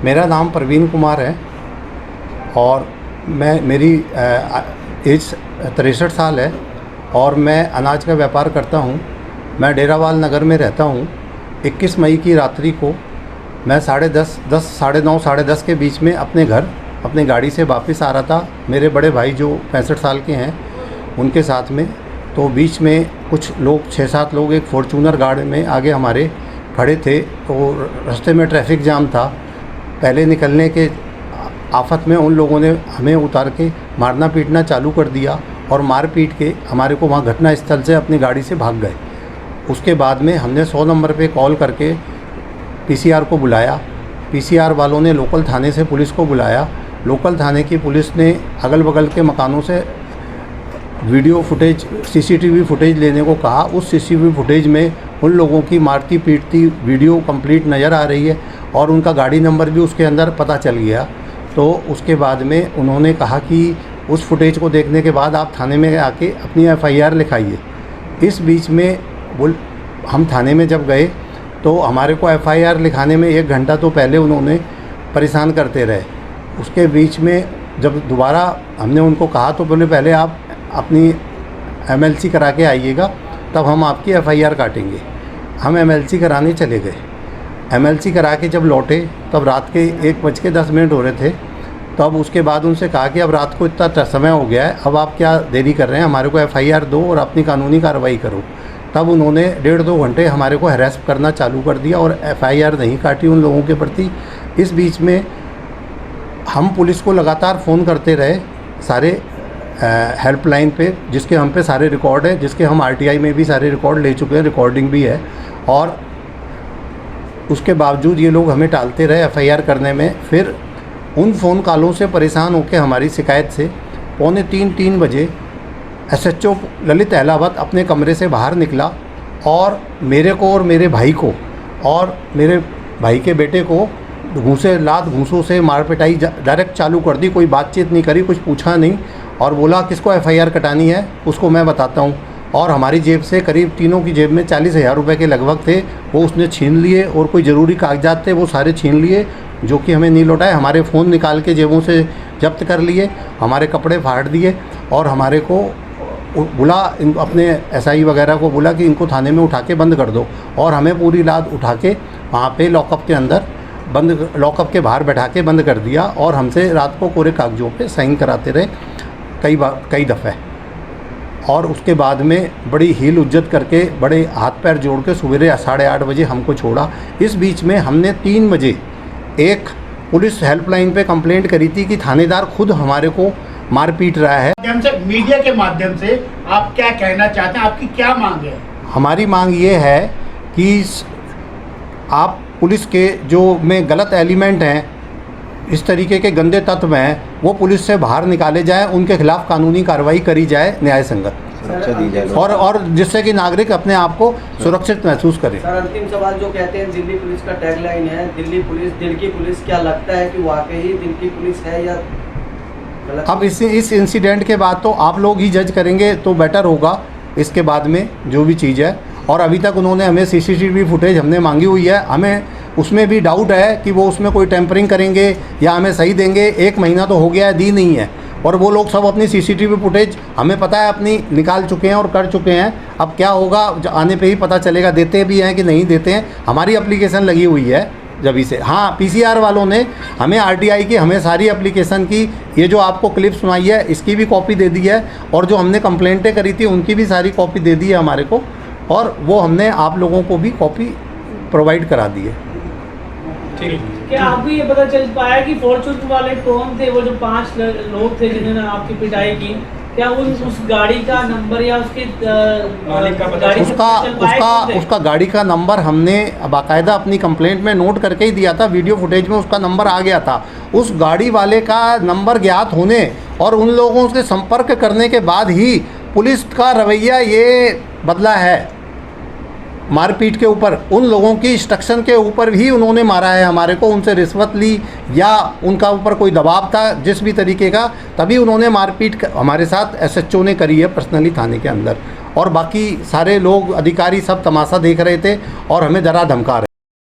मेरा नाम प्रवीण कुमार है और मेरी एज 63 साल है और मैं अनाज का व्यापार करता हूँ। मैं डेरावाल नगर में रहता हूँ। 21 मई की रात्रि को मैं साढ़े 10 के बीच में अपने घर अपनी गाड़ी से वापस आ रहा था। मेरे बड़े भाई जो 65 साल के हैं उनके साथ में, तो बीच में कुछ लोग 6-7 लोग एक फॉर्च्यूनर गाड़ी में आगे हमारे खड़े थे। तो रास्ते में ट्रैफिक जाम था। पहले निकलने के आफत में उन लोगों ने हमें उतार के मारना पीटना चालू कर दिया और मार पीट के हमारे को वहाँ घटना स्थल से अपनी गाड़ी से भाग गए। उसके बाद में हमने 100 नंबर पे कॉल करके पीसीआर को बुलाया। पीसीआर वालों ने लोकल थाने से पुलिस को बुलाया। लोकल थाने की पुलिस ने अगल बगल के मकानों से वीडियो फुटेज, सीसीटीवी फुटेज लेने को कहा। उस सीसीटीवी फुटेज में उन लोगों की मारती पीटती वीडियो कंप्लीट नज़र आ रही है और उनका गाड़ी नंबर भी उसके अंदर पता चल गया। तो उसके बाद में उन्होंने कहा कि उस फुटेज को देखने के बाद आप थाने में आके अपनी एफआईआर लिखाइए। इस बीच में हम थाने में जब गए तो हमारे को एफआईआर लिखाने में 1 घंटा तो पहले उन्होंने परेशान करते रहे। उसके बीच में जब दोबारा हमने उनको कहा तो बोले पहले आप अपनी एमएलसी करा के आइएगा, तब हम आपकी एफआईआर काटेंगे। हम एमएलसी कराने चले गए। एमएलसी करा के जब लौटे तब रात के 1:10 हो रहे थे। तब उसके बाद उनसे कहा कि अब रात को इतना समय हो गया है, अब आप क्या देरी कर रहे हैं, हमारे को एफआईआर दो और अपनी कानूनी कार्रवाई करो। तब उन्होंने 1.5-2 घंटे हमारे को हरास करना चालू कर दिया और एफआईआर नहीं काटी उन लोगों के प्रति। इस बीच में हम पुलिस को लगातार फ़ोन करते रहे सारे हेल्पलाइन पे, जिसके हम पे सारे रिकॉर्ड है, जिसके हम आरटीआई में भी सारे रिकॉर्ड ले चुके हैं, रिकॉर्डिंग भी है। और उसके बावजूद ये लोग हमें टालते रहे एफआईआर करने में। फिर उन फ़ोन कॉलों से परेशान होकर हमारी शिकायत से 2:45-3 बजे एसएचओ ललित अहलावत अपने कमरे से बाहर निकला और मेरे को और मेरे भाई को और मेरे भाई के बेटे को घूंसों से मार पिटाई डायरेक्ट चालू कर दी। कोई बातचीत नहीं करी, कुछ पूछा नहीं और बोला किसको एफआईआर कटानी है उसको मैं बताता हूँ। और हमारी जेब से करीब तीनों की जेब में 40,000 रुपये के लगभग थे, वो उसने छीन लिए और कोई ज़रूरी कागजात थे वो सारे छीन लिए, जो कि हमें नहीं लौटाए। हमारे फ़ोन निकाल के जेबों से जब्त कर लिए, हमारे कपड़े फाड़ दिए और हमारे को बुला अपने एसआई वगैरह को बोला कि इनको थाने में उठा के बंद कर दो। और हमें पूरी रात उठा के वहाँ पे लॉकअप के अंदर लॉकअप के बाहर बैठा के बंद कर दिया और हमसे रात को कोरे कागजों पे साइन कराते रहे कई दफ़े। और उसके बाद में बड़ी हील उज्जत करके बड़े हाथ पैर जोड़ के सवेरे 8:30 बजे हमको छोड़ा। इस बीच में हमने 3 बजे एक पुलिस हेल्पलाइन पे कंप्लेंट करी थी कि थानेदार खुद हमारे को मार पीट रहा है। मीडिया के माध्यम से आप क्या कहना चाहते हैं, आपकी क्या मांग है? हमारी मांग ये है कि आप पुलिस के जो में गलत एलिमेंट हैं, इस तरीके के गंदे तत्व हैं, वो पुलिस से बाहर निकाले जाए, उनके खिलाफ कानूनी कार्रवाई करी जाए, न्याय संगत सुरक्षा दी जाए और जिससे कि नागरिक अपने आप को सुरक्षित महसूस करें। सर, अंतिम सवाल जो कहते हैं दिल्ली पुलिस का टैगलाइन है दिल्ली पुलिस दिल की पुलिस, क्या लगता है कि वाकई दिल की पुलिस है या गलत? अब इस इंसिडेंट के बाद तो आप लोग ही जज करेंगे तो बेटर होगा इसके बाद में जो भी चीज़ है। और अभी तक उन्होंने हमें सीसीटीवी फुटेज हमने मांगी हुई है, हमें उसमें भी डाउट है कि वो उसमें कोई टेम्परिंग करेंगे या हमें सही देंगे। 1 महीना तो हो गया है, दी नहीं है। और वो लोग सब अपनी सीसीटीवी फुटेज हमें पता है अपनी निकाल चुके हैं और कर चुके हैं। अब क्या होगा आने पे ही पता चलेगा, देते भी हैं कि नहीं देते हैं। हमारी एप्लीकेशन लगी हुई है जब से। हाँ, पीसीआर वालों ने हमें आरटीआई की हमें सारी एप्लीकेशन की, ये जो आपको क्लिप सुनाई है इसकी भी कॉपी दे दी है और जो हमने कंप्लेंटें करी थी उनकी भी सारी कॉपी दे दी है हमारे को, और वो हमने आप लोगों को भी कॉपी प्रोवाइड करा दी है। क्या आपको ये पता चल पाया कि फॉर्च्यून वाले कौन थे, वो जो 5 लोग थे जिन्होंने आपकी पिटाई की? क्या उस गाड़ी का नंबर या उसके मालिक का पता? उसका गाड़ी का नंबर हमने बाकायदा अपनी कंप्लेंट में नोट करके ही दिया था। वीडियो फुटेज में उसका नंबर आ गया था। उस गाड़ी वाले का नंबर ज्ञात होने और उन लोगों से संपर्क करने के बाद ही पुलिस का रवैया ये बदला है। मारपीट के ऊपर, उन लोगों की इंस्ट्रक्शन के ऊपर भी उन्होंने मारा है हमारे को। उनसे रिश्वत ली या उनका ऊपर कोई दबाव था जिस भी तरीके का, तभी उन्होंने मारपीट हमारे साथ एसएचओ ने करी है पर्सनली थाने के अंदर। और बाकी सारे लोग अधिकारी सब तमाशा देख रहे थे और हमें डरा धमका रहे।